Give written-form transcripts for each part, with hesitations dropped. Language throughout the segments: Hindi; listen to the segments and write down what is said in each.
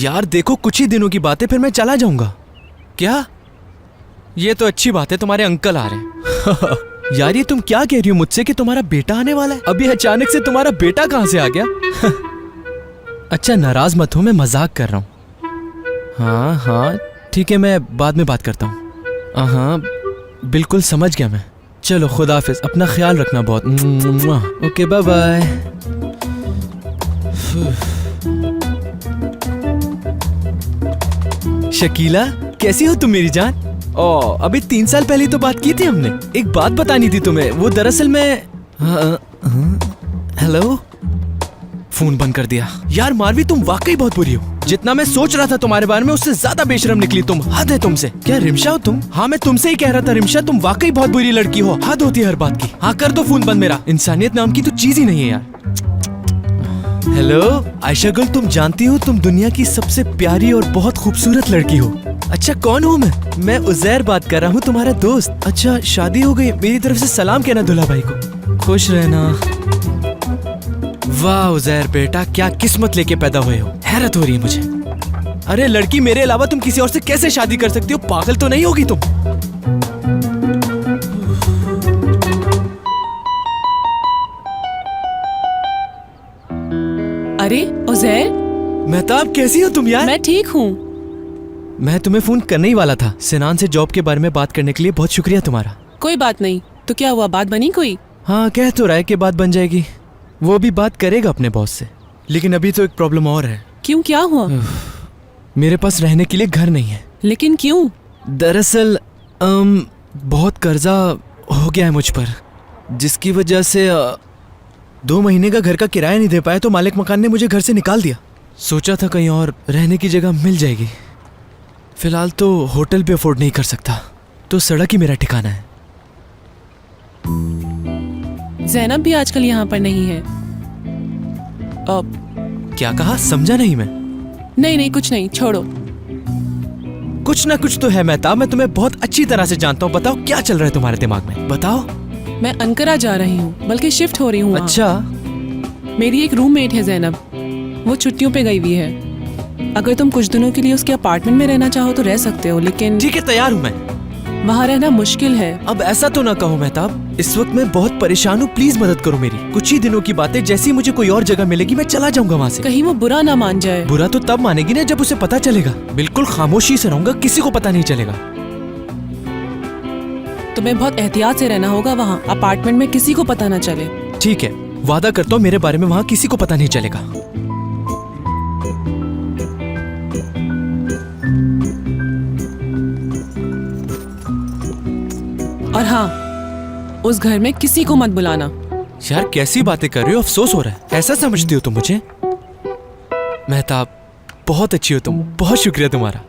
यार देखो, कुछ ही दिनों की बात है, फिर मैं चला जाऊंगा। क्या? ये तो अच्छी बात है, तुम्हारे अंकल आ रहे हैं। यार ये तुम क्या कह रही हो मुझसे कि तुम्हारा बेटा आने वाला है? अभी अचानक से तुम्हारा बेटा कहाँ से आ गया? अच्छा नाराज मत हो, मैं मजाक कर रहा हूँ। हाँ हाँ ठीक है, मैं बाद में बात करता हूँ। हाँ बिल्कुल समझ गया मैं। चलो खुदा हाफिज, अपना ख्याल रखना बहुत। Okay bye bye. शकीला कैसी हो तुम मेरी जान? अभी 3 साल पहले तो बात की थी हमने। एक बात बतानी थी तुम्हें, वो दरअसल मैं हेलो, फोन बंद कर दिया। यार मारवी तुम वाकई बहुत बुरी हो। जितना मैं सोच रहा था तुम्हारे बारे में उससे ज्यादा बेशरम निकली तुम। हद है तुमसे। क्या रिमशा हो तुम? हाँ मैं तुमसे ही कह रहा था रिमशा, तुम वाकई बहुत बुरी लड़की हो। हद होती है हर बात की। हाँ कर दो फोन बंद मेरा। इंसानियत नाम की तो चीज ही नहीं है यार। हेलो आयशा गुल, तुम जानती हो तुम दुनिया की सबसे प्यारी और बहुत खूबसूरत लड़की हो। अच्छा कौन हूँ मैं उजैर बात कर रहा हूँ, तुम्हारा दोस्त। अच्छा शादी हो गई? मेरी तरफ से सलाम कहना दूल्हा भाई को। खुश रहना। वाह उजैर बेटा, क्या किस्मत लेके पैदा हुए हो। हैरत हो रही है मुझे। अरे लड़की मेरे अलावा तुम किसी और से कैसे शादी कर सकती हो? पागल तो नहीं होगी तुम? अरे उजैर, मेहताब कैसी हो तुम यार? मैं ठीक हूँ। मैं तुम्हें फोन करने ही वाला था। सिनान से जॉब के बारे में बात करने के लिए बहुत शुक्रिया तुम्हारा। कोई बात नहीं। तो क्या हुआ, बात बनी कोई? हाँ कह तो रहा है कि बात बन जाएगी। वो भी बात करेगा अपने बॉस से, लेकिन अभी तो एक प्रॉब्लम और है। क्यों, क्या हुआ? मेरे पास रहने के लिए घर नहीं है। लेकिन क्यों? दरअसल बहुत कर्जा हो गया है मुझ पर, जिसकी वजह से 2 महीने का घर का किराया नहीं दे पाया, तो मालिक मकान ने मुझे घर से निकाल दिया। सोचा था कहीं और रहने की जगह मिल जाएगी। फिलहाल तो होटल भी अफोर्ड नहीं कर सकता, तो सड़क ही मेरा ठिकाना है। ज़ैनब भी आजकल यहाँ पर नहीं है। क्या कहा? समझा नहीं मैं। नहीं कुछ नहीं, छोड़ो। कुछ ना कुछ तो है मेहताब, मैं तुम्हें बहुत अच्छी तरह से जानता हूँ। बताओ क्या चल रहा है तुम्हारे दिमाग में, बताओ। मैं अंकरा जा रही हूँ, बल्कि शिफ्ट हो रही हूँ। अच्छा। मेरी एक रूममेट है ज़ैनब, वो छुट्टियों पे गई हुई है। अगर तुम कुछ दिनों के लिए उसके अपार्टमेंट में रहना चाहो तो रह सकते हो, लेकिन ठीक है तैयार हूँ मैं। वहाँ रहना मुश्किल है। अब ऐसा तो ना कहो मेहताब, इस वक्त मैं बहुत परेशान हूँ, प्लीज मदद करो मेरी। कुछ ही दिनों की बात है, जैसे ही मुझे कोई और जगह मिलेगी मैं चला जाऊंगा वहाँ से। कहीं वो बुरा ना मान जाए। बुरा तो तब मानेगी ना जब उसे पता चलेगा। बिल्कुल खामोशी से रहूंगा, किसी को पता नहीं चलेगा। तुम्हें बहुत एहतियात से रहना होगा वहाँ, अपार्टमेंट में किसी को पता ना चले। ठीक है, वादा करता हूँ मेरे बारे में वहाँ किसी को पता नहीं चलेगा। और हाँ, उस घर में किसी को मत बुलाना। यार कैसी बातें कर रही हो, अफसोस हो रहा है। ऐसा समझती हो तुम मुझे? मेहताब बहुत अच्छी हो तुम, बहुत शुक्रिया तुम्हारा।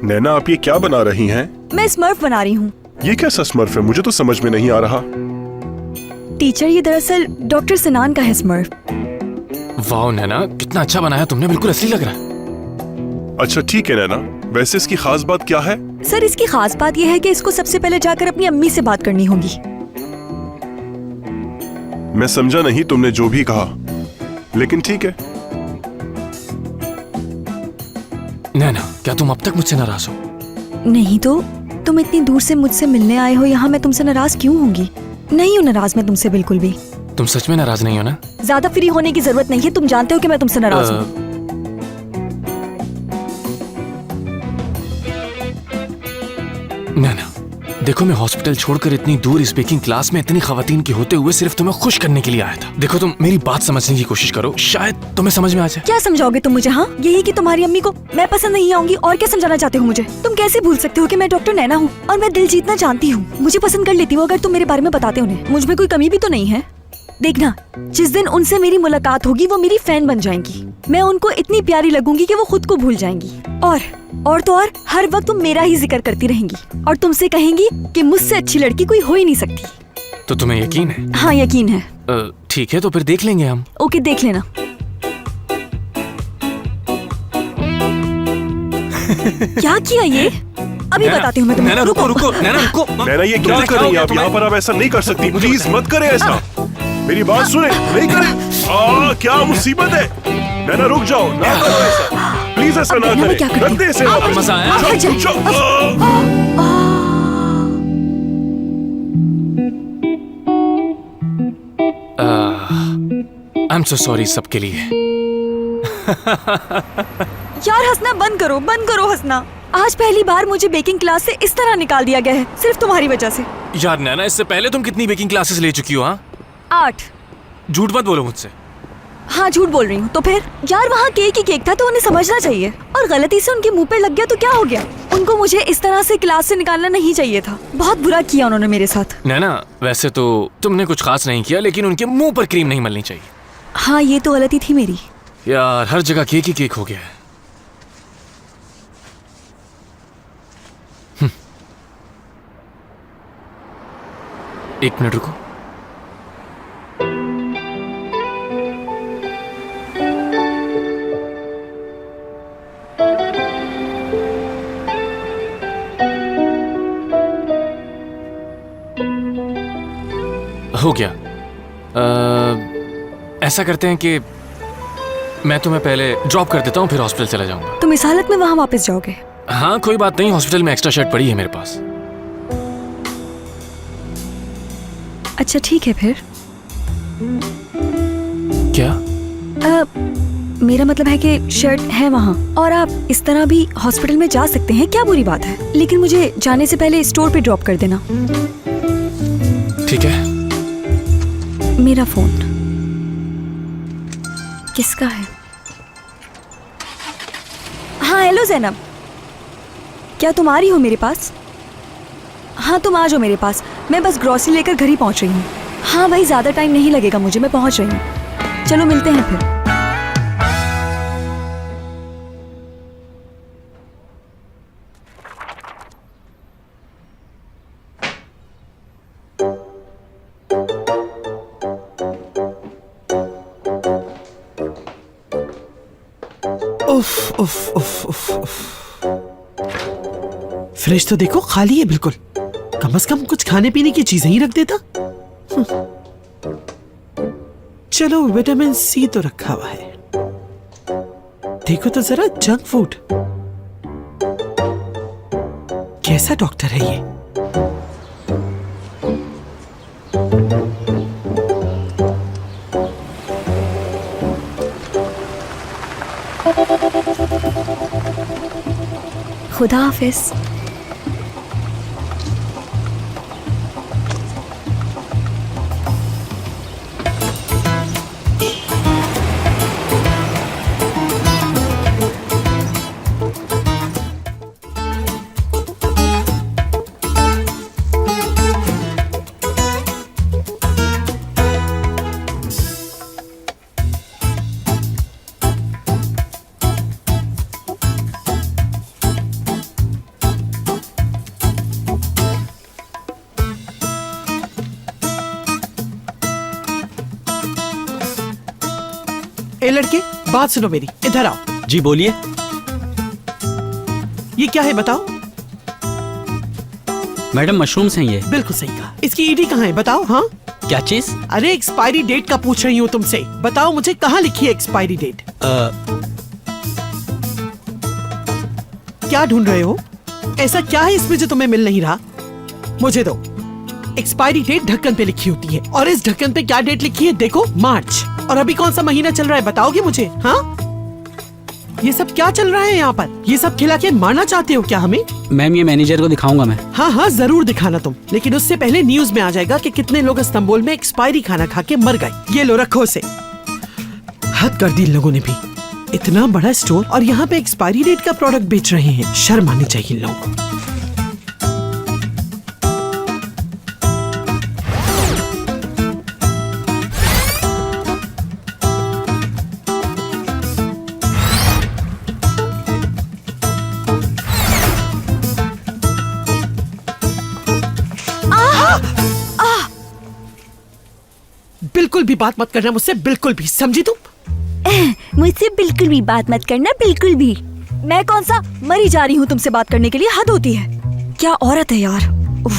नैना आप ये क्या बना रही हैं? मैं स्मर्फ बना रही हूँ। ये कैसा स्मर्फ है? मुझे तो समझ में नहीं आ रहा। टीचर ये दरअसल डॉक्टर सिनान का है स्मर्फ। वाह नैना, कितना अच्छा बनाया तुमने, बिल्कुल असली लग रहा है। अच्छा ठीक है नैना, वैसे इसकी खास बात क्या है? सर इसकी खास बात यह है कि इसको सबसे पहले जाकर अपनी अम्मी से बात करनी होगी। मैं समझा नहीं तुमने जो भी कहा, लेकिन ठीक है। नैना क्या तुम अब तक मुझसे नाराज हो? नहीं तो तुम इतनी दूर से मुझसे मिलने आए हो यहाँ, मैं तुमसे नाराज क्यों होंगी? नहीं हूँ नाराज मैं तुमसे बिल्कुल भी। तुम सच में नाराज नहीं हो ना? ज्यादा फ्री होने की जरूरत नहीं है, तुम जानते हो कि मैं तुमसे नाराज हूँ। नैना देखो, मैं हॉस्पिटल छोड़कर इतनी दूर इस बेकिंग क्लास में इतनी खवातीन की होते हुए सिर्फ तुम्हें खुश करने के लिए आया था। देखो तुम मेरी बात समझने की कोशिश करो, शायद तुम्हें समझ में आ जाए। क्या समझाओगे तुम मुझे? हाँ यही कि तुम्हारी अम्मी को मैं पसंद नहीं आऊंगी, और क्या समझाना चाहते हो मुझे? तुम कैसे भूल सकते हो कि मैं डॉक्टर नैना हूँ और मैं दिल जीतना जानती हूँ। मुझे पसंद कर लेती हूँ अगर तुम मेरे बारे में बताते उन्हें। मुझ में कोई कमी भी तो नहीं है। देखना जिस दिन उनसे मेरी मुलाकात होगी वो मेरी फैन बन जाएंगी। मैं उनको इतनी प्यारी लगूंगी कि वो खुद को भूल जाएंगी, और तो और हर वक्त तुम मेरा ही जिक्र करती रहेंगी और तुमसे कहेंगी कि मुझसे अच्छी लड़की कोई हो ही नहीं सकती। तो तुम्हें यकीन है? हाँ यकीन है। ठीक है तो फिर देख लेंगे हम। ओके देख लेना। क्या किया ये? अभी नैना, बताती हूँ मैं तुम्हें। नैना रुको रुको, नैना रुको। नैना ये क्या कर रही है आप? यहाँ पर आप ऐसा नहीं कर सकती, प्लीज मत करें ऐसा। मेरी बात सुने, नहीं करें। क्या मुसीबत है? नैना रुक जाओ, ना करो ऐसा, प्लीज ऐसा ना नैना, मैं क्या करें। करती? रख दे इसे आप वापस। मजा आया? आप हट जाइए। चुप, आई एम सो सॉरी सबके लिए। यार हंसना बंद करो हंसना। आज पहली बार मुझे बेकिंग क्लास से इस तरह निकाल दिया गया है, सिर्फ तुम्हारी वजह से। यार नैना, इससे पहले तुम कितनी बेकिंग क्लासेस ले चुकी हो? हाँ, 8। झूठ मत बोलो मुझसे। हाँ झूठ बोल रही हूँ। तो फिर यार वहाँ केक ही केक था, तो उन्हें समझना चाहिए। और गलती से उनके मुंह पे लग गया तो क्या हो गया? उनको मुझे इस तरह से क्लास से निकालना नहीं चाहिए था। बहुत बुरा किया उन्होंने मेरे साथ। नैना, वैसे तो तुमने कुछ खास नहीं किया, लेकिन उनके मुंह पर क्रीम नहीं मलनी चाहिए। हाँ ये तो गलती थी मेरी। यार हर जगह केक ही केक हो गया है। एक मिनट रुको। हो गया। ऐसा करते हैं कि मैं तुम्हें पहले ड्रॉप कर देता हूँ, फिर हॉस्पिटल चला जाऊंगा। तुम इस हालत में वहाँ वापस जाओगे? हाँ कोई बात नहीं, हॉस्पिटल में एक्स्ट्रा शर्ट पड़ी है मेरे पास। अच्छा ठीक है फिर। क्या? मेरा मतलब है कि शर्ट है वहाँ, और आप इस तरह भी हॉस्पिटल में जा सकते हैं, क्या बुरी बात है? लेकिन मुझे जाने से पहले स्टोर पे ड्रॉप कर देना। ठीक है। मेरा फोन किसका है? हाँ हेलो जैनब, क्या तुम आ रही हो मेरे पास? हाँ तुम आ जाओ मेरे पास, मैं बस ग्रोसरी लेकर घर ही पहुंच रही हूँ। हाँ भाई ज़्यादा टाइम नहीं लगेगा मुझे, मैं पहुंच रही हूँ। चलो मिलते हैं फिर। उफ उफ उफ उफ उफ। फ्रिज तो देखो खाली है बिल्कुल। कम से कम कुछ खाने पीने की चीजें ही रख देता। चलो विटामिन सी तो रखा हुआ है। देखो तो जरा जंक फूड। कैसा डॉक्टर है ये? खुदा हाफिज। ए लड़के, बात सुनो मेरी, इधर आओ। जी बोलिए। ये क्या है बताओ? मैडम मशरूम्स हैं ये। बिल्कुल सही कहा। इसकी ईडी कहाँ है बताओ? हाँ क्या चीज? अरे एक्सपायरी डेट का पूछ रही हूँ तुमसे। बताओ मुझे कहाँ लिखी है एक्सपायरी डेट? क्या ढूंढ रहे हो? ऐसा क्या है इसमें जो तुम्हें मिल नहीं रहा? मुझे दो। एक्सपायरी डेट ढक्कन पे लिखी होती है, और इस ढक्कन पे क्या डेट लिखी है देखो? मार्च। और अभी कौन सा महीना चल रहा है बताओगे मुझे? हाँ ये सब क्या चल रहा है यहाँ पर? ये सब खिला के मारना चाहते हो क्या हमें? मैम ये मैनेजर को दिखाऊंगा मैं। हाँ हाँ जरूर दिखाना तुम, लेकिन उससे पहले न्यूज में आ जाएगा कि कितने लोग इस्तांबुल में एक्सपायरी खाना खा के मर गए। ये लो रखो उसे। हद कर दी इन लोगों ने भी। इतना बड़ा स्टोर और यहाँ पे एक्सपायरी डेट का प्रोडक्ट बेच रहे हैं। शर्म आनी चाहिए इन लोगों को। बिल्कुल भी बात मत करना मुझसे, बिल्कुल भी, समझी तुम? मुझसे बिल्कुल भी बात मत करना, बिल्कुल भी। मैं कौन सा मरी जा रही हूँ तुमसे बात करने के लिए, हद होती है। क्या औरत है यार। उफ।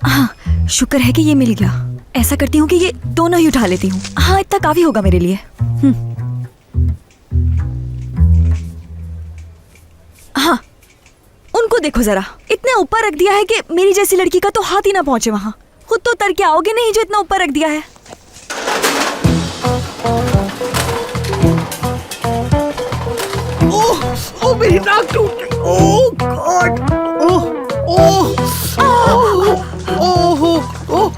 हाँ, शुक्र है कि ये मिल गया। ऐसा करती हूँ कि ये दोनों ही उठा लेती हूँ। हाँ, इतना काफी होगा मेरे लिए। हाँ, उनको देखो जरा, इतने ऊपर रख दिया है कि मेरी जैसी लड़की का तो हाथ ही ना पहुंचे वहाँ। खुद तो उतर के आओगे नहीं जो इतना ऊपर रख दिया है। ओह मेरी नाक टूट गई। ओह गॉड। ओह ओह ओह ओह।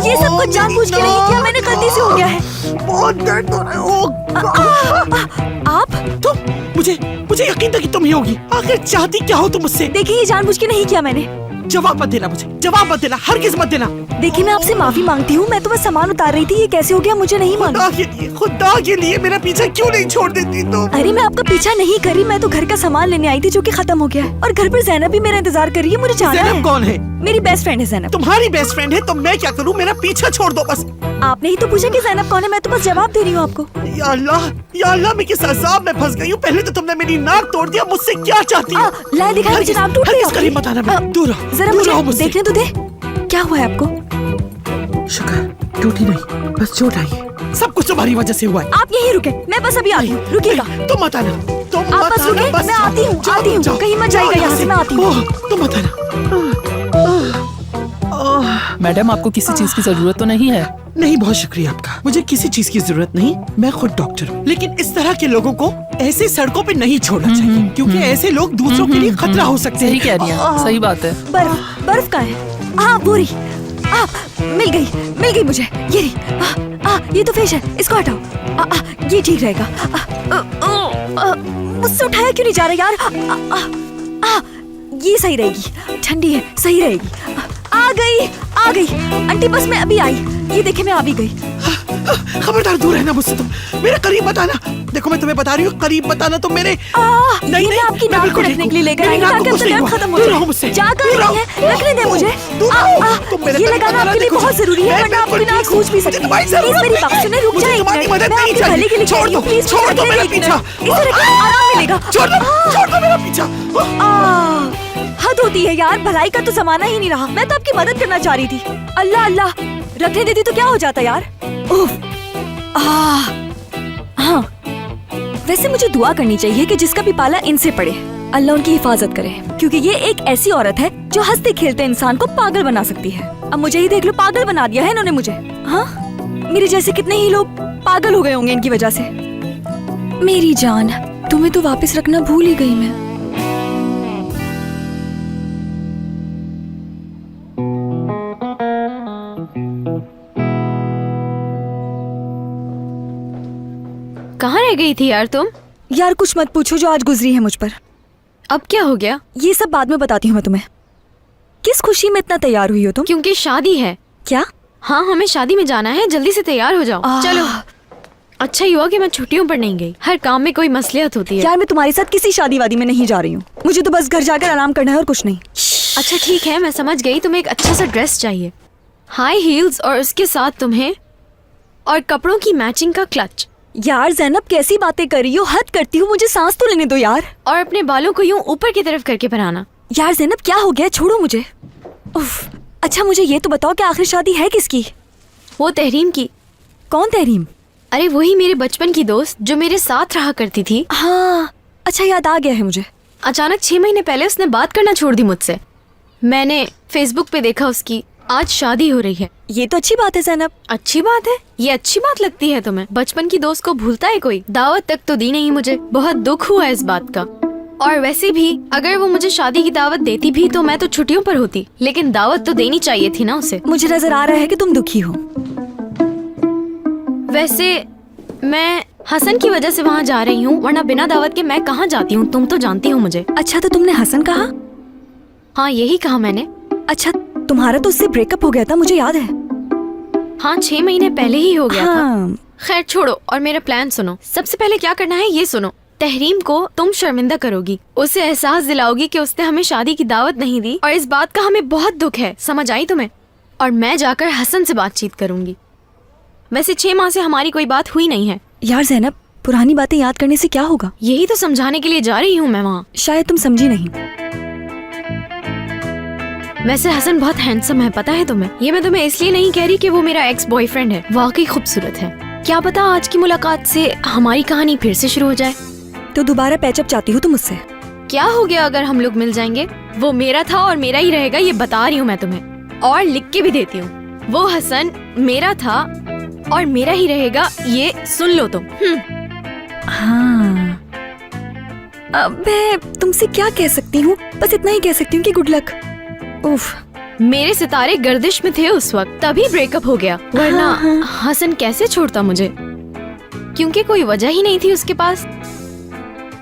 ये सब कुछ जानबूझ के नहीं किया मैंने, गलती से हो गया है। बहुत दर्द हो रहा है। ओह गॉड। आप तुम मुझे यकीन था कि तुम ही होगी। आखिर चाहती क्या हो तुम मुझसे? देखिए, ये जानबूझ के नहीं किया मैंने। जवाब मत देना मुझे, जवाब मत देना, हरगिज मत देना। देखिए, मैं आपसे माफी मांगती हूँ। मैं तो बस सामान उतार रही थी। ये कैसे हो गया मुझे नहीं मालूम। खुदा के लिए मेरा पीछा क्यों नहीं छोड़ देती तुम? अरे मैं आपका पीछा नहीं करी, मैं तो घर का सामान लेने आई थी जो कि खत्म हो गया है। और घर पर जैनब भी मेरा इंतजार कर रही है। मुझे जाना जैनब है। कौन है? मेरी बेस्ट फ्रेंड है जैनब। तुम्हारी बेस्ट फ्रेंड है तो मैं क्या करूं? मेरा पीछा छोड़ दो बस। आपने ही तो पूछा कि जैनब कौन है, मैं तो बस जवाब दे रही हूँ आपको। या अल्लाह, मैं किस अज़ाब में फंस गई हूँ। पहले तो तुमने मेरी नाक तोड़ दिया, मुझसे क्या चाहती हो? लाए दिखाई, मुझे नाक टूट गई। हरगिज करीब मत आना, दूर रहो, जरा दूर रहो मुझे मुझसे। देखने तो दे। क्या हुआ है आपको? शुक्र, टूटी नहीं, बस चोट आई है। सब कुछ तुम्हारी वजह से हुआ है। आप यहीं रुके, मैं बस अभी आती हूँ। रुकिएगा। तुम मत आना, तुम आप मत बस आना, रुके, बस मैं आती हूँ, जाओ, आती हूँ। जाओ, कहीं मत जाओ जाइएगा यहाँ से, मैं आती हूँ। ओह, तुम मत आना। मैडम, आपको किसी चीज की जरूरत तो नहीं है? नहीं, बहुत शुक्रिया आपका। मुझे किसी चीज की जरूरत नहीं, मैं खुद डॉक्टर हूँ। लेकिन इस तरह के लोगों को ऐसे सड़कों पे नहीं छोड़ना चाहिए, क्योंकि ऐसे लोग दूसरों के लिए खतरा हो सकते हैं। सही कह रही हैं, सही बात है। बर्फ कहाँ है? हाँ, वो रही। मिल गई मुझे। ये रही। ये तो फिश है, इसको हटाओ। ये ठीक रहेगा। मुझसे उठाया क्यों नहीं जा रहा यार? ये सही रहेगी, ठंडी है, सही रहेगी। आ गई आंटी, बस मैं अभी आई। ये देखे, मैं आ भी गई। खबरदार, दूर रहना मुझसे तुम। मेरे करीब मत आना। देखो, मैं तुम्हें बता रही हूँ, करीब मत आना तुम मेरे। नहीं, मैं आपकी नाक पे रखने के लिए लेकर आई हूँ ताकि आपका दर्द खत्म हो जाए। जाकर नहीं है, रखने दे मुझे। ये लगाना आपके लिए बहुत जरूरी है, वरना आपकी नाक सूज भी सकती है। प्लीज मेरी बात सुने, रुक जाए एक मिनट। मैं आपके भले के लिए कह रही हूँ, प्लीज छोड़ दो मेरा पीछा। इसे रखिए, आराम मिलेगा। छोड़ दो मेरा पीछा। हद होती है यार, भलाई का तो जमाना ही नहीं रहा। मैं तो आपकी मदद करना चाह रही थी। अल्लाह, रखने देती तो क्या हो जाता यार। हाँ, वैसे मुझे दुआ करनी चाहिए कि जिसका भी पाला इनसे पड़े, अल्लाह उनकी हिफाजत करे, क्योंकि ये एक ऐसी औरत है जो हंसते खेलते इंसान को पागल बना सकती है। अब मुझे ही देख लो, पागल बना दिया है इन्होंने मुझे। हाँ, मेरे जैसे कितने ही लोग पागल हो गए होंगे इनकी वजह से। मेरी जान, तुम्हें तो वापस रखना भूल ही गई मैं। कहाँ रह गई थी यार तुम? यार कुछ मत पूछो जो आज गुजरी है मुझ पर। अब क्या हो गया? ये सब बाद में बताती हूँ मैं तुम्हें। किस खुशी में इतना तैयार हुई हो तुम? क्योंकि शादी है। क्या? हाँ, हमें शादी में जाना है, जल्दी से तैयार हो जाओ। चलो। अच्छा ही हुआ कि मैं छुट्टियों पर नहीं गई। हर काम में कोई मसलियत होती है। यार मैं तुम्हारे साथ किसी शादी वादी में नहीं जा रही हूँ। मुझे तो बस घर जाकर आराम करना है और कुछ नहीं। अच्छा ठीक है, मैं समझ गई। तुम्हें एक अच्छा सा ड्रेस चाहिए, हाई हील्स, और उसके साथ तुम्हें और कपड़ों की मैचिंग का क्लच। यार ज़ैनब, कैसी बातें कर रही हो? हद करती हूँ, मुझे सांस तो लेने दो यार। और अपने बालों को यूं ऊपर की तरफ करके बनाना। यार ज़ैनब, क्या हो गया? छोड़ो मुझे। उफ। अच्छा मुझे ये तो बताओ कि आखिर शादी है किसकी? वो तहरीम की। कौन तहरीम? अरे वही मेरे बचपन की दोस्त जो मेरे साथ रहा करती थी। हाँ, अच्छा याद आ गया है मुझे। अचानक 6 महीने पहले उसने बात करना छोड़ दी मुझसे। मैंने फेसबुक पे देखा उसकी आज शादी हो रही है। ये तो अच्छी बात है ज़ैनब। अच्छी बात है? ये अच्छी बात लगती है तुम्हें? बचपन की दोस्त को भूलता है कोई? दावत तक तो दी नहीं मुझे। बहुत दुख हुआ इस बात का। और वैसे भी अगर वो मुझे शादी की दावत देती भी तो मैं तो छुट्टियों पर होती, लेकिन दावत तो देनी चाहिए थी ना उसे। मुझे नजर आ रहा है कि तुम दुखी हो। वैसे मैं हसन की वजह से वहाँ जा रही हूँ, वरना बिना दावत के मैं कहाँ जाती हूँ? तुम तो जानती हो मुझे। अच्छा तो तुमने हसन कहा? हाँ यही कहा मैंने। अच्छा तुम्हारा तो उससे ब्रेकअप हो गया था, मुझे याद है। हाँ 6 महीने पहले ही हो गया हाँ। था। खैर छोड़ो और मेरा प्लान सुनो। सबसे पहले क्या करना है ये सुनो। तहरीम को तुम शर्मिंदा करोगी, उसे एहसास दिलाओगी कि उसने हमें शादी की दावत नहीं दी और इस बात का हमें बहुत दुख है। समझ आई तुम्हें? और मैं जाकर हसन से बातचीत करूंगी। वैसे 6 माह से हमारी कोई बात हुई नहीं है। यार ज़ैनब, पुरानी बातें याद करने से क्या होगा? यही तो समझाने के लिए जा रही हूँ मैं वहाँ। शायद तुम समझी नहीं। वैसे हसन बहुत हैंडसम है, पता है तुम्हें? ये मैं तुम्हें इसलिए नहीं कह रही कि वो मेरा एक्स बॉयफ्रेंड है, वाकई खूबसूरत है। क्या पता आज की मुलाकात से हमारी कहानी फिर से शुरू हो जाए। तो दोबारा पैचअप चाहती हो तुम मुझसे? क्या हो गया अगर हम लोग मिल जाएंगे? वो मेरा था और मेरा ही रहेगा, ये बता रही हूँ मैं तुम्हें, और लिख के भी देती हूँ। वो हसन मेरा था और मेरा ही रहेगा, ये सुन लो तुम। हाँ, अब मैं तुमसे क्या कह सकती हूँ? बस इतना ही कह सकती हूँ कि गुड लक। उफ, मेरे सितारे गर्दिश में थे उस वक्त, तभी ब्रेकअप हो गया, वरना हसन कैसे छोड़ता मुझे? क्योंकि कोई वजह ही नहीं थी उसके पास।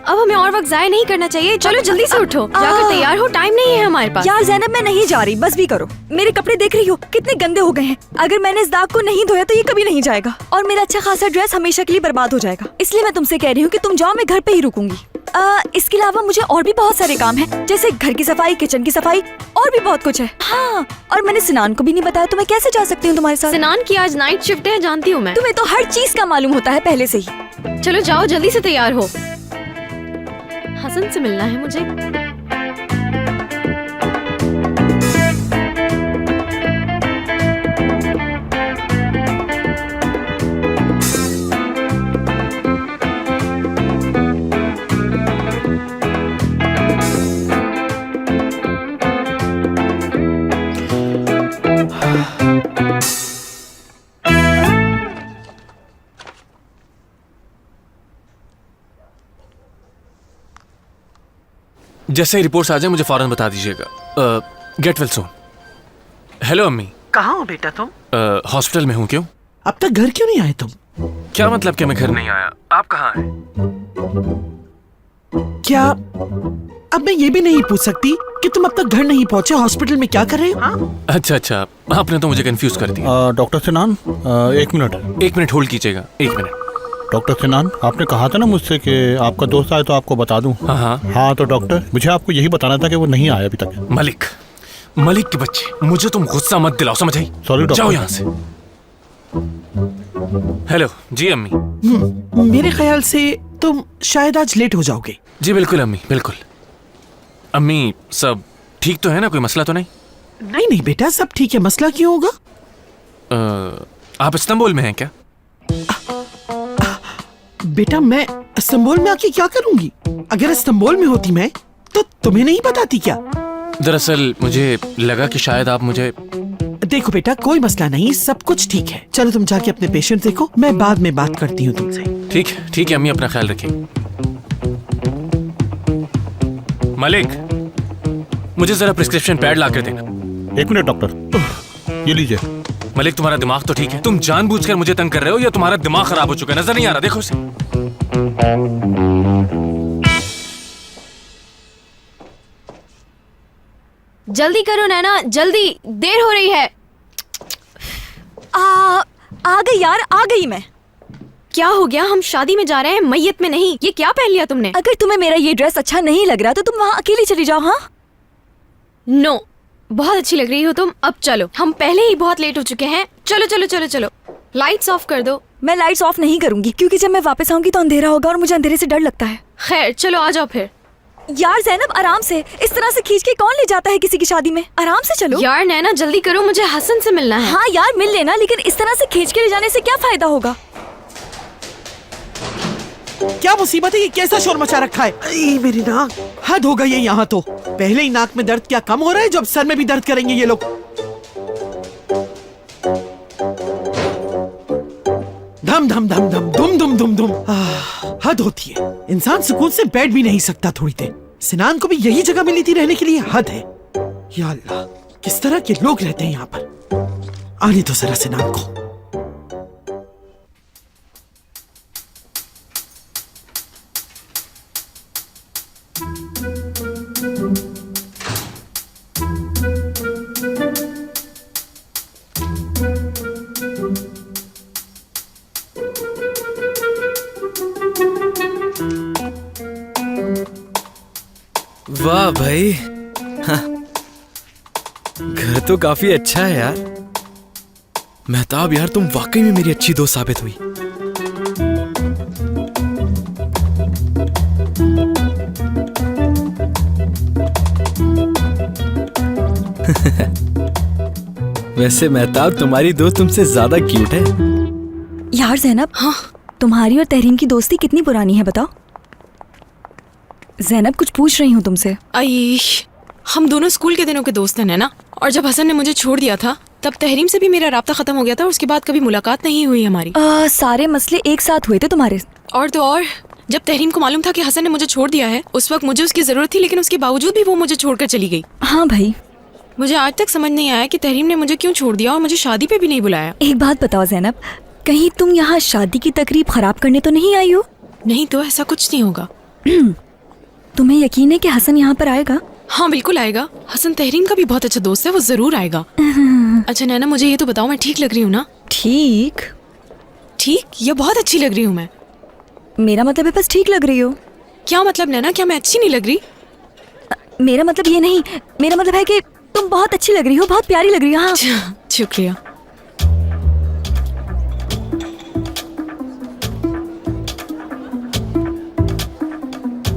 अब हमें और वक्त जाया नहीं करना चाहिए, चलो जल्दी से उठो, जाकर तैयार हो, टाइम नहीं है हमारे पास। यार ज़ैनब, मैं नहीं जा रही, बस भी करो। मेरे कपड़े देख रही हो कितने गंदे हो गए हैं। अगर मैंने इस दाग को नहीं धोया तो ये कभी नहीं जाएगा, और मेरा अच्छा खासा ड्रेस हमेशा के लिए बर्बाद हो जाएगा। इसलिए मैं तुमसे कह रही हूँ कि तुम जाओ, मैं घर पे ही रुकूंगी। इसके अलावा मुझे और भी बहुत सारे काम हैं, जैसे घर की सफाई, किचन की सफाई, और भी बहुत कुछ है। हाँ, और मैंने सिनान को भी नहीं बताया, तो मैं कैसे जा सकती हूँ तुम्हारे साथ? सिनान की आज नाइट शिफ्ट है, जानती हूँ मैं। तुम्हें तो हर चीज का मालूम होता है पहले से ही। चलो जाओ, जल्दी से तैयार हो, हसन से मिलना है मुझे। जैसे ही रिपोर्ट्स आ जाए मुझे फौरन बता दीजिएगा। Get well soon. हेलो अम्मी। कहाँ हो बेटा तुम? हॉस्पिटल में हूँ। क्यों? अब तक घर क्यों नहीं आए तुम? क्या मतलब कि मैं घर नहीं आया? आप कहाँ हैं? क्या अब मैं ये भी नहीं पूछ सकती कि तुम अब तक घर नहीं पहुँचे, हॉस्पिटल में क्या कर रहे हो? हाँ? अच्छा, आपने तो मुझे कंफ्यूज कर दिया। डॉक्टर सिनान, एक मिनट होल्ड कीजिएगा, 1 मिनट। डॉक्टर सिनान, आपने कहा था ना मुझसे कि आपका दोस्त आए तो आपको बता दूं। हाँ, तो डॉक्टर, मुझे आपको यही बताना था कि वो नहीं आया अभी तक। मलिक के बच्चे, मुझे तुम गुस्सा मत दिलाओ, समझ आई? Sorry doctor. जाओ यहाँ से। हेलो जी अम्मी। मेरे ख्याल से तुम शायद आज लेट हो जाओगे। जी बिल्कुल अम्मी, बिल्कुल। अम्मी सब ठीक तो है ना? कोई मसला तो नहीं? नहीं बेटा, सब ठीक है। मसला क्यों होगा? आप इस्तांबुल में हैं क्या? बेटा, मैं इस्तांबुल में आके क्या करूंगी? अगर इस्तांबुल में होती मैं तो तुम्हें नहीं बताती क्या? दरअसल मुझे लगा कि शायद आप मुझे... देखो बेटा, कोई मसला नहीं, सब कुछ ठीक है। चलो तुम जाके अपने पेशेंट देखो, मैं बाद में बात करती हूँ तुमसे। ठीक है अम्मी, अपना ख्याल रखिए। मलिक, मुझे जरा प्रिस्क्रिप्शन पैड ला कर देना। 1 मिनट डॉक्टर, ये लीजिए। मलिक, तुम्हारा दिमाग तो ठीक है? तुम जानबूझकर मुझे तंग कर रहे हो या तुम्हारा दिमाग खराब हो चुका है? नजर नहीं आ रहा? देखो उसे। जल्दी करो नैना, जल्दी, देर हो रही है। आ गई यार, आ गई मैं। क्या हो गया? हम शादी में जा रहे हैं, मैयत में नहीं। ये क्या पहन लिया तुमने? अगर तुम्हें मेरा ये ड्रेस अच्छा नहीं लग रहा तो तुम वहाँ अकेली चली जाओ। हाँ, नो, बहुत अच्छी लग रही हो तुम। अब चलो, हम पहले ही बहुत लेट हो चुके हैं। चलो चलो चलो चलो, लाइट्स ऑफ कर दो। मैं लाइट्स ऑफ नहीं करूंगी, क्योंकि जब मैं वापस आऊंगी तो अंधेरा होगा और मुझे अंधेरे से डर लगता है। खैर चलो, आ जाओ फिर। यार ज़ैनब, आराम से। इस तरह से खींच के कौन ले जाता है किसी की शादी में? आराम से चलो। यार नैना, जल्दी करो, मुझे हसन से मिलना है। हाँ यार, मिल लेना, लेकिन इस तरह से खींच के ले जाने से क्या फायदा होगा? क्या मुसीबत है? ये कैसा शोर मचा रखा है? अरे मेरी नाक, हद हो गई है यहाँ तो। पहले ही नाक में दर्द क्या कम हो रहा है, जब सर में भी दर्द करेंगे ये लोग। धम धम धम धम दुम दुम दुम दुम। हद होती है, इंसान सुकून से बैठ भी नहीं सकता थोड़ी देर। सिनान को भी यही जगह मिली थी रहने के लिए, हद है। या अल्लाह, किस तरह के लोग रहते हैं यहाँ पर। आने तो जरा सिनान को। वाह भाई, हाँ। घर तो काफी अच्छा है यार। मेहताब यार, तुम वाकई में मेरी अच्छी दोस्त साबित हुई। वैसे मेहताब तुम्हारी दोस्त तुमसे ज्यादा क्यूट है। यार जैनब, हाँ तुम्हारी और तहरीम की दोस्ती कितनी पुरानी है बताओ? जैनब कुछ पूछ रही हूँ तुमसे। आई, हम दोनों स्कूल के दिनों के दोस्त हैं नैना। और जब हसन ने मुझे छोड़ दिया था तब तहरीम से भी मेरा राब्ता खत्म हो गया था और उसके बाद कभी मुलाकात नहीं हुई हमारी। सारे मसले एक साथ हुए थे तुम्हारे। और तो और जब तहरीम को मालूम था कि हसन ने मुझे छोड़ दिया है, उस वक्त मुझे उसकी जरूरत थी, लेकिन उसके बावजूद भी वो मुझे छोड़कर चली गई। हाँ भाई, मुझे आज तक समझ नहीं आया कि तहरीम ने मुझे क्यों छोड़ दिया और मुझे शादी पे भी नहीं बुलाया। एक बात बताओ जैनब, कहीं तुम यहाँ शादी की तकरीब खराब करने तो नहीं आई हो? नहीं तो ऐसा कुछ नहीं होगा। तुम्हें यकीन है कि हसन यहाँ पर आएगा? हाँ बिल्कुल आएगा। हसन तहरीम का भी बहुत अच्छा दोस्त है, वो जरूर आएगा। अच्छा नैना, मुझे ये तो बताओ, मैं ठीक लग रही हूँ ना? ठीक ठीक या बहुत अच्छी लग रही हूँ मैं? मेरा मतलब है बस ठीक लग रही हो। क्या मतलब नैना, क्या मैं अच्छी नहीं लग रही? मेरा मतलब ये नहीं, मेरा मतलब है कि तुम बहुत अच्छी लग रही हो, बहुत प्यारी लग रही हो। हाँ शुक्रिया।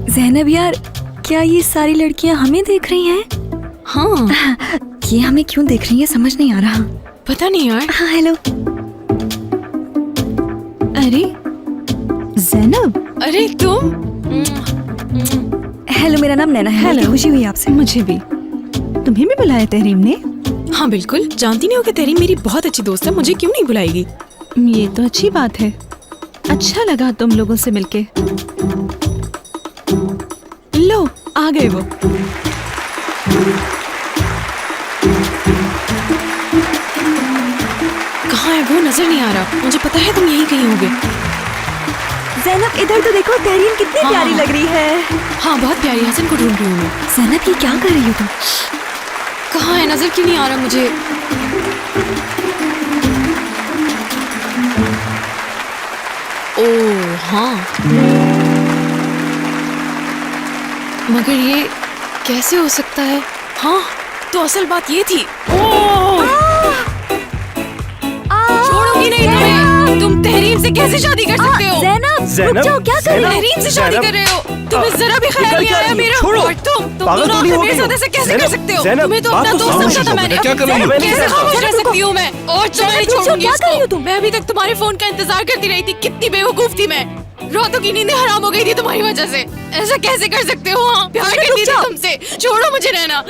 जैनब यार, क्या ये सारी लड़कियां हमें देख रही हैं? हाँ ये हमें क्यों देख रही हैं समझ नहीं आ रहा। पता नहीं यार। हाँ हेलो। अरे जैनब। अरे तुम? हेलो, मेरा नाम नैना है। हेलो। खुशी हुई आपसे। मुझे भी। तुम्हें भी बुलाया तहरीम ने? हाँ बिल्कुल, जानती नहीं हो कि तहरीम मेरी बहुत अच्छी दोस्त है, मुझे क्यों नहीं बुलाएगी? ये तो अच्छी बात है। अच्छा लगा तुम लोगों से मिलके। लो आ गए वो। कहाँ है वो? नजर नहीं आ रहा। मुझे पता है तुम यहीं कहीं होगे। जैनब इधर तो देखो, तहरीम कितनी हाँ। प्यारी लग रही है। हाँ बहुत प्यारी, हसन को ढूंढ रही हूँ मैं। जैनब ये क्या कर रही हो तुम? कहाँ है? नजर क्यों नहीं आ रहा मुझे? ओह हाँ, मगर ये कैसे हो सकता है? हाँ तो असल बात ये थी। छोड़ूंगी नहीं तुम्हें। तुम तहरीम से कैसे शादी कर सकते हो? जैनब रुक जाओ, क्या कर रही हो? तहरीम से शादी कर रहे हो? तुम्हें जरा भी ख्याल नहीं आया मेरा? और तुम दोनों आखिर मेरे साथ ऐसे कैसे कर सकते हो? तुम्हें तो अपना दोस्त समझा था मैंने। क्या कर रही हो? कैसे खामोश रह सकती हूँ मैं? और तुम्हें नहीं छोड़ूंगी क्या कर रही हो इसको। तुम? मैं अभी तक तुम्हारे फोन का इंतजार करती रही थी। कितनी बेवकूफ थी मैं। रातों की नींदें हराम हो गई थी तुम्हारी वजह से। ऐसा कैसे कर सकते हो? हाँ प्यार करती थी तुमसे। छोड़ो मुझे रहना।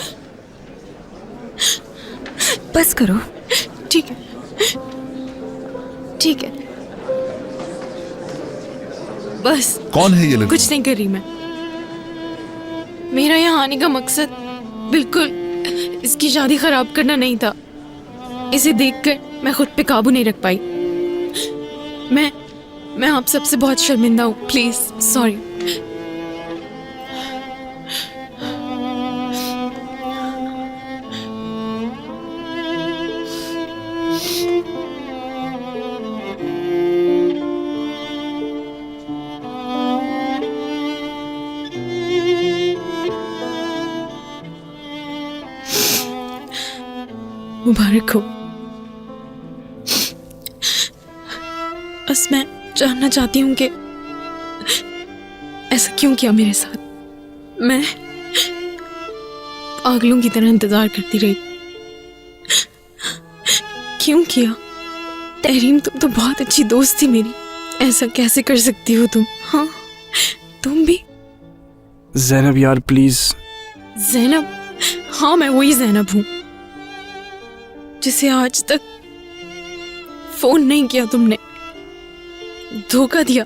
बस करो। ठीक है ठीक है, बस। कौन है ये लड़की? कुछ नहीं कर रही मैं। मेरा यहाँ आने का मकसद बिल्कुल इसकी शादी खराब करना नहीं था। इसे देखकर मैं खुद पे काबू नहीं रख पाई। मैं आप सबसे बहुत शर्मिंदा हूँ। Please sorry. मुबारक हो। बस मैं जानना चाहती हूँ कि ऐसा क्यों किया मेरे साथ। मैं पागलों की तरह इंतजार करती रही। क्यों किया? तहरीम तुम तो बहुत अच्छी दोस्त थी मेरी। ऐसा कैसे कर सकती हो तुम? हाँ तुम भी? जैनब यार प्लीज। जैनब? हाँ मैं वही जैनब हूँ जिसे आज तक फोन नहीं किया तुमने, धोखा दिया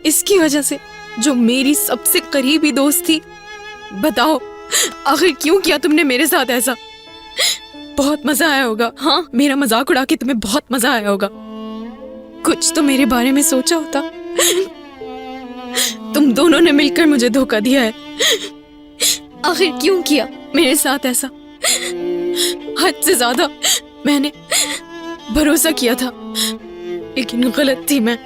इसकी वजह से, जो मेरी सबसे करीबी दोस्त थी। बताओ आखिर क्यों किया तुमने मेरे साथ ऐसा? बहुत मजा आया होगा। हाँ मेरा मजाक उड़ा के तुम्हें बहुत मजा आया होगा। कुछ तो मेरे बारे में सोचा होता। तुम दोनों ने मिलकर मुझे धोखा दिया है। आखिर क्यों किया मेरे साथ ऐसा? हद से ज्यादा मैंने भरोसा किया था, लेकिन गलत थी मैं।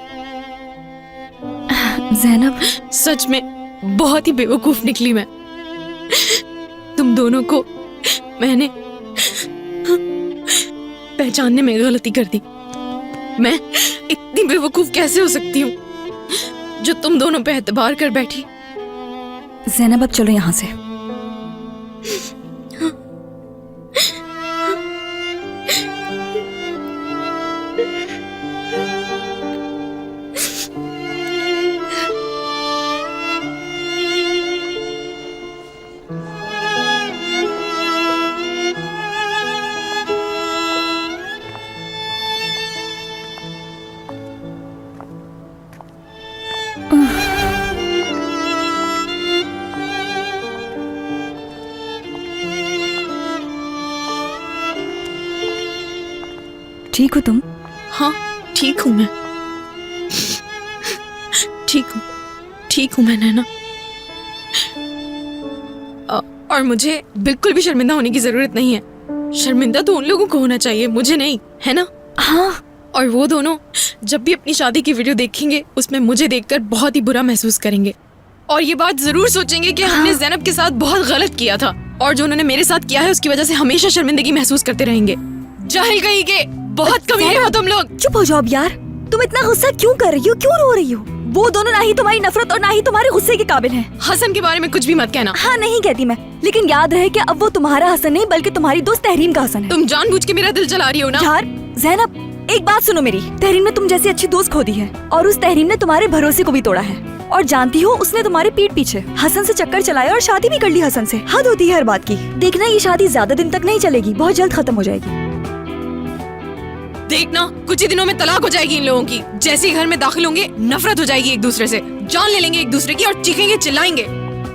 जैनब सच में बहुत ही बेवकूफ निकली मैं। तुम दोनों को मैंने पहचानने में गलती कर दी। मैं इतनी बेवकूफ कैसे हो सकती हूँ जो तुम दोनों पे एतबार कर बैठी? जैनब अब चलो यहाँ से। ठीक हो तुम? हाँ ठीक हूँ मैं, ठीक हूँ मैं नैना। और मुझे बिल्कुल भी शर्मिंदा होने की जरूरत नहीं है। शर्मिंदा तो उन लोगों को होना चाहिए, मुझे नहीं, है ना? हाँ। और वो दोनों जब भी अपनी शादी की वीडियो देखेंगे उसमें मुझे देखकर बहुत ही बुरा महसूस करेंगे और ये बात जरूर सोचेंगे कि हमने ज़ैनब के साथ बहुत गलत किया था और जो उन्होंने मेरे साथ किया है उसकी वजह से हमेशा शर्मिंदगी महसूस करते रहेंगे। जाहिल कहीं के, बहुत कमीने हो तुम लोग। चुप हो जाओ अब यार, तुम इतना गुस्सा क्यों कर रही हो, क्यों रो रही हो? वो दोनों ना ही तुम्हारी नफरत और ना ही तुम्हारे गुस्से के काबिल हैं। हसन के बारे में कुछ भी मत कहना। हाँ नहीं कहती मैं, लेकिन याद रहे कि अब वो तुम्हारा हसन नहीं बल्कि तुम्हारी दोस्त तहरीन का हसन है। तुम जानबूझ के मेरा दिल जला रही हो ना? यार ज़ैनब एक बात सुनो मेरी, तहरीन ने तुम जैसी अच्छी दोस्त खो दी है और उस तहरीन ने तुम्हारे भरोसे को भी तोड़ा है और जानती हो उसने तुम्हारे पीठ पीछे हसन से चक्कर चलाया और शादी भी कर ली हसन से। हद होती है हर बात की। देखना ये शादी ज्यादा दिन तक नहीं चलेगी, बहुत जल्द खत्म हो जाएगी। देखना कुछ ही दिनों में तलाक हो जाएगी इन लोगों की। जैसे ही घर में दाखिल होंगे नफरत हो जाएगी एक दूसरे से, जान ले लेंगे एक दूसरे की और चीखेंगे चिल्लाएंगे।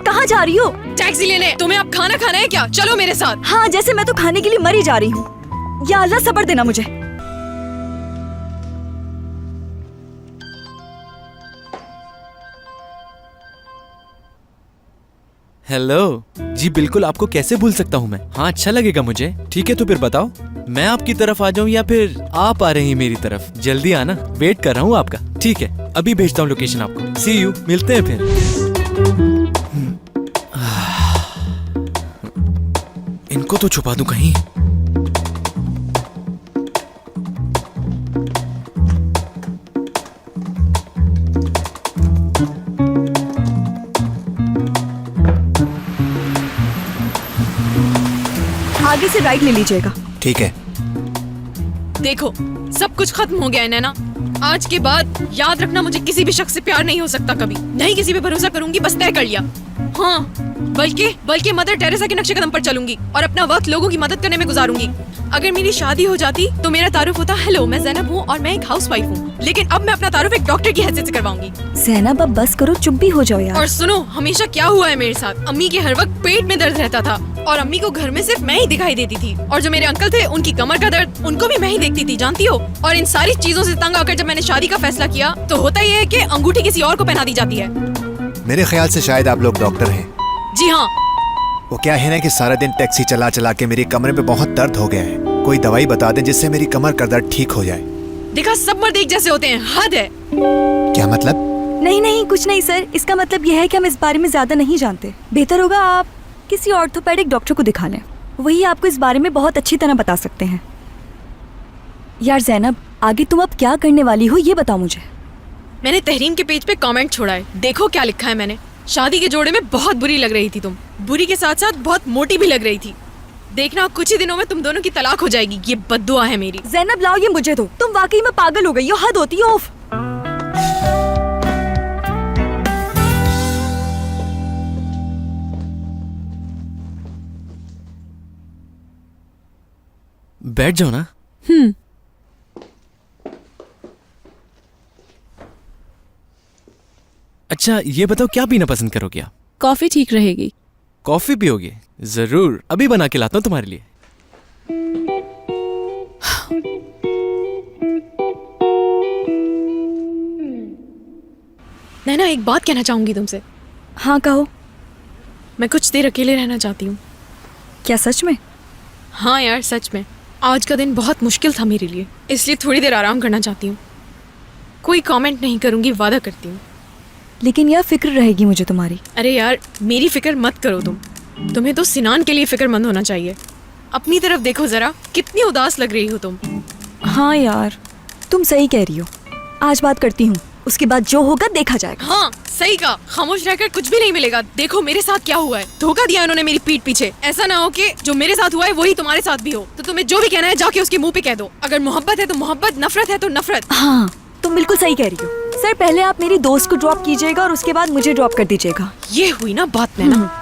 कहाँ जा रही हो? टैक्सी लेने। तुम्हें अब खाना खाना है क्या? चलो मेरे साथ। हाँ जैसे मैं तो खाने के लिए मरी जा रही हूँ। या अल्लाह सब्र देना मुझे। हेलो जी, बिल्कुल आपको कैसे भूल सकता हूँ मैं। हाँ अच्छा लगेगा मुझे। ठीक है तो फिर बताओ मैं आपकी तरफ आ जाऊँ या फिर आप आ रहे हैं मेरी तरफ? जल्दी आना, वेट कर रहा हूँ आपका। ठीक है अभी भेजता हूँ लोकेशन आपको। सी यू, मिलते हैं फिर। इनको तो छुपा दूं कहीं। आगे से राइट ले लीजिएगा। ठीक है। देखो सब कुछ खत्म हो गया है नैना। आज के बाद याद रखना मुझे किसी भी शख्स से प्यार नहीं हो सकता कभी। नहीं किसी पे भरोसा करूंगी, बस तय कर लिया। हाँ बल्कि मदर टेरेसा के नक्शे कदम पर चलूंगी और अपना वक्त लोगों की मदद करने में गुजारूंगी। अगर मेरी शादी हो जाती तो मेरा तारुफ होता हेलो मैं ज़ैनब हूँ और मैं एक हाउसवाइफ हूँ, लेकिन अब मैं अपना तारुफ एक डॉक्टर की हैसियत से करवाऊंगी। ज़ैनब अब बस करो, चुप भी हो जाओ यार। और सुनो हमेशा क्या हुआ है मेरे साथ, अम्मी के हर वक्त पेट में दर्द रहता था और अम्मी को घर में सिर्फ मैं ही दिखाई देती थी और जो मेरे अंकल थे उनकी कमर का दर्द उनको भी मैं ही देखती थी, जानती हो। और इन सारी चीजों से तंग आकर जब मैंने शादी का फैसला किया तो होता ही है कि अंगूठी किसी और को पहना दी जाती है। मेरे ख्याल से शायद आप लोग डॉक्टर हैं। जी हाँ। वो क्या है ना कि सारा दिन टैक्सी चला चला के मेरी कमरे में बहुत दर्द हो गया है। कोई दवाई बता दें जिससे मेरी कमर का दर्द ठीक हो जाए। देखा सब मर्द एक जैसे होते हैं, हद है। क्या मतलब? नहीं कुछ नहीं सर, इसका मतलब यह है कि हम इस बारे में ज्यादा नहीं जानते। बेहतर होगा आप किसी ऑर्थोपेडिक डॉक्टर को दिखा लें, वही आपको इस बारे में बहुत अच्छी तरह बता सकते हैं। यार ज़ैनब आगे तुम अब क्या करने वाली हो ये बताओ मुझे। मैंने तहरीन के पेज पे कमेंट छोड़ा है, देखो क्या लिखा है मैंने। शादी के जोड़े में बहुत बुरी लग रही थी तुम, बुरी के साथ साथ बहुत मोटी भी लग रही थी। देखना कुछ ही दिनों में तुम दोनों की तलाक हो जाएगी, ये बद्दुआ है मेरी। ज़ैनब लाओ ये मुझे दो, तुम वाकई में पागल हो गई हो, हद होती है। उफ। बैठ जाओ ना। अच्छा ये बताओ क्या पीना पसंद करोगे आप? कॉफी ठीक रहेगी। कॉफी पियोगे? जरूर, अभी बना के लाता हूँ तुम्हारे लिए। नैना एक बात कहना चाहूंगी तुमसे। हाँ कहो। मैं कुछ देर अकेले रहना चाहती हूँ। क्या सच में? हाँ यार सच में। आज का दिन बहुत मुश्किल था मेरे लिए, इसलिए थोड़ी देर आराम करना चाहती हूँ। कोई कमेंट नहीं करूंगी, वादा करती हूँ। लेकिन यह फिक्र रहेगी मुझे तुम्हारी। अरे यार मेरी फिक्र मत करो तुम्हें तो सिनान के लिए फिक्रमंद होना चाहिए। अपनी तरफ देखो जरा, कितनी उदास लग रही हो तुम। हाँ यार तुम सही कह रही हो। आज बात करती हूँ, उसके बाद जो होगा देखा जाएगा। हाँ सही कहा, खामोश रहकर कुछ भी नहीं मिलेगा। देखो मेरे साथ क्या हुआ है, धोखा दिया उन्होंने मेरी पीठ पीछे। ऐसा ना हो कि जो मेरे साथ हुआ है वही तुम्हारे साथ भी हो। तो तुम्हें जो भी कहना है जाके उसके मुंह पे कह दो। अगर मोहब्बत है तो मोहब्बत, नफरत है तो नफरत। हाँ तुम बिल्कुल सही कह रही हो। सर पहले आप मेरी दोस्त को ड्रॉप कीजिएगा और उसके बाद मुझे ड्रॉप कर दीजिएगा। ये हुई ना बात नैना।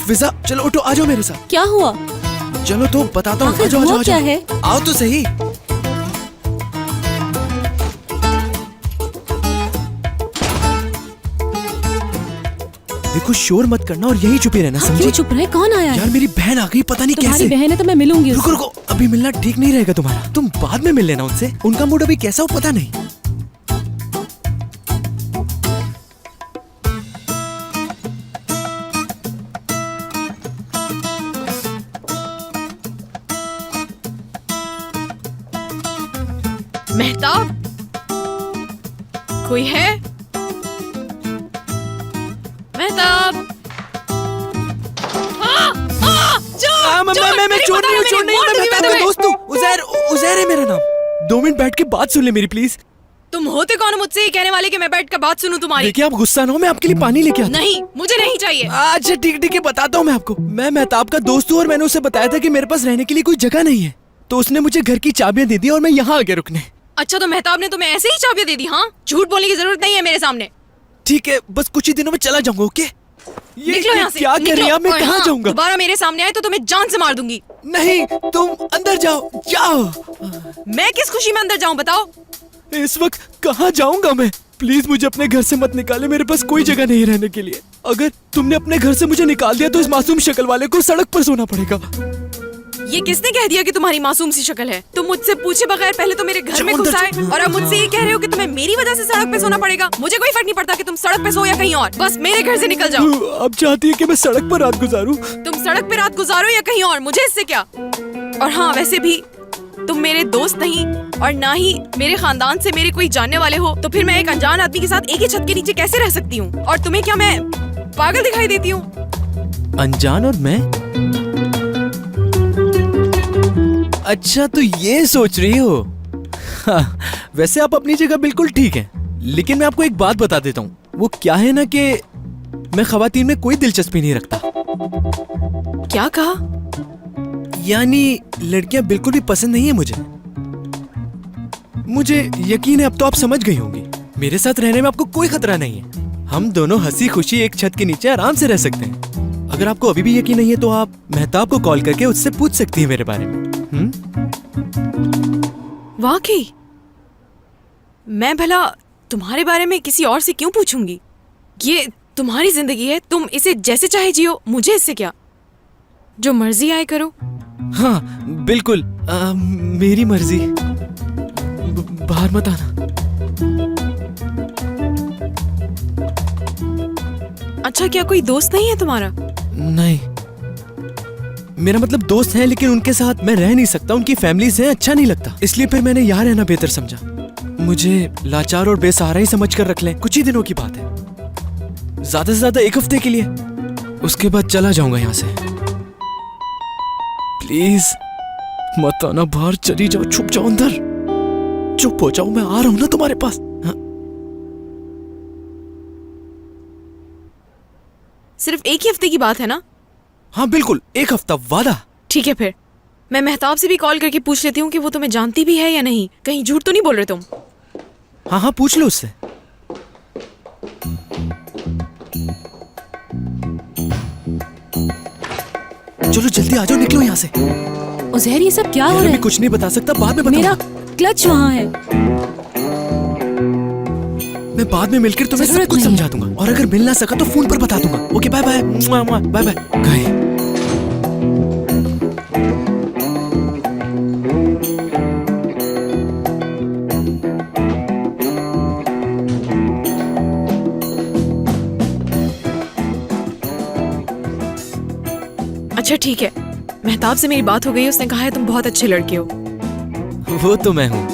फिजा चलो उठो, आ जाओ मेरे साथ। क्या हुआ? चलो तो बताता हूँ। आखिर हुआ क्या है? आओ तो सही। देखो शोर मत करना और यहीं छुपे रहना, समझी? क्यों चुप रहे? कौन आया है? यार मेरी बहन आ गई, पता नहीं तुम्हारी कैसे। बहन है तो मैं मिलूंगी रुको उससे। रुको, अभी मिलना ठीक नहीं रहेगा तुम्हारा। तुम बाद में मिल लेना उनसे, उनका मूड अभी कैसा हो पता नहीं। मेहताब, कोई है? मेहताब, मैं चोर नहीं हूँ, चोर नहीं हूँ, मैं मेहताब का दोस्त हूँ। उजैर है मेरा नाम। 2 मिनट बैठ के बात सुन ले मेरी प्लीज। तुम होते कौन हो मुझसे ये कहने वाले कि मैं बैठ कर बात सुनूं तुम्हारी? देखिए आप गुस्सा ना हो, मैं आपके लिए पानी लेके आता हूँ। नहीं, मुझे नहीं चाहिए। अच्छा ठीक है, बताता हूँ मैं आपको। मैं मेहताब का दोस्त हूँ और मैंने उसे बताया था कि मेरे पास रहने के लिए कोई जगह नहीं है, तो उसने मुझे घर की चाबियां दे दी और मैं यहाँ आ गया रुकने। अच्छा, तो मेहताब ने तुम्हें ऐसे ही चाबियां दे दी? हाँ, झूठ बोलने की जरूरत नहीं है मेरे सामने। ठीक है, बस कुछ ही दिनों में चला जाऊंगा। ओके? निकलो यहाँ से, क्या कर रही हैं? मैं और कहाँ हाँ, जाऊंगा? दोबारा मेरे सामने आए तो तुम्हें जान से मार दूंगी। नहीं, तुम अंदर जाओ। मैं किस खुशी में अंदर जाऊं बताओ? इस वक्त कहाँ जाऊंगा मैं? प्लीज मुझे अपने घर से मत निकाले, मेरे पास कोई जगह नहीं रहने के लिए। अगर तुमने अपने घर से मुझे निकाल दिया तो इस मासूम शक्ल वाले को सड़क पर सोना पड़ेगा। ये किसने कह दिया कि तुम्हारी मासूम सी शक्ल है? तुम मुझसे पूछे बगैर पहले तो मेरे घर में घुस आए और अब मुझसे ये कह रहे हो कि तुम्हें मेरी वजह से सड़क पे सोना पड़ेगा। मुझे कोई फर्क नहीं पड़ता कि तुम सड़क पे सो या कहीं और, बस मेरे घर से निकल जाओ। अब चाहती है कि मैं सड़क पर रात गुजारूं? तुम सड़क पे रात गुजारो या कहीं और, मुझे इससे क्या? और हाँ, वैसे भी तुम मेरे दोस्त नहीं और ना ही मेरे खानदान से मेरे कोई जानने वाले हो, तो फिर मैं एक अनजान आदमी के साथ एक ही छत के नीचे कैसे रह सकती हूँ? और तुम्हें क्या मैं पागल दिखाई देती हूँ? अनजान और मैं? अच्छा तो ये सोच रही हो? हाँ, वैसे आप अपनी जगह बिल्कुल ठीक हैं, लेकिन मैं आपको एक बात बता देता हूँ। वो क्या है ना कि मैं खवातीन में कोई दिलचस्पी नहीं रखता। क्या कहा? यानी लड़कियां बिल्कुल भी पसंद नहीं है मुझे। मुझे यकीन है अब तो आप समझ गई होंगी, मेरे साथ रहने में आपको कोई खतरा नहीं है। हम दोनों हंसी खुशी एक छत के नीचे आराम से रह सकते हैं। अगर आपको अभी भी यकीन नहीं है तो आप मेहताब को कॉल करके उससे पूछ सकती हैं मेरे बारे में। वाकई? मैं भला तुम्हारे बारे में किसी और से क्यों पूछूंगी? ये तुम्हारी जिंदगी है, तुम इसे जैसे चाहे जियो, मुझे इससे क्या? जो मर्जी आए करो। हाँ बिल्कुल, मेरी मर्जी। बाहर मत आना। अच्छा, क्या कोई दोस्त नहीं है तुम्हारा? नहीं, मेरा मतलब दोस्त हैं, लेकिन उनके साथ मैं रह नहीं सकता। उनकी फैमिलीज हैं, अच्छा नहीं लगता, इसलिए फिर मैंने यहाँ रहना बेहतर समझा। मुझे लाचार और बेसहारा ही समझ कर रख लें, कुछ ही दिनों की बात है, ज्यादा से ज्यादा 1 हफ्ते के लिए। उसके बाद चला जाऊंगा यहाँ से। प्लीज मत आना बाहर, चली जाओ, छुप जाओ अंदर, चुप हो जाओ, मैं आ रहा हूं ना तुम्हारे पास। हाँ? सिर्फ 1 ही हफ्ते की बात है ना? हाँ बिल्कुल, 1 हफ्ता, वादा। ठीक है, फिर मैं मेहताब से भी कॉल करके पूछ लेती हूँ कि वो तुम्हें जानती भी है या नहीं। कहीं झूठ तो नहीं बोल रहे तुम? हाँ हाँ, पूछ लो उससे। चलो जल्दी आ जाओ, निकलो यहाँ से। उज़ैर, ये सब क्या हो रहा मैं है? कुछ नहीं बता सकता, बाद में बताऊंगा। मेरा क्लच वहाँ है। मैं बाद में मिलकर तुम्हें सब कुछ समझा दूंगा, और अगर मिल ना सका तो फोन पर बता दूंगा। Okay, bye bye, bye bye. गए। अच्छा ठीक है, मेहताब से मेरी बात हो गई, उसने कहा है तुम बहुत अच्छे लड़के हो। वो तो मैं हूँ।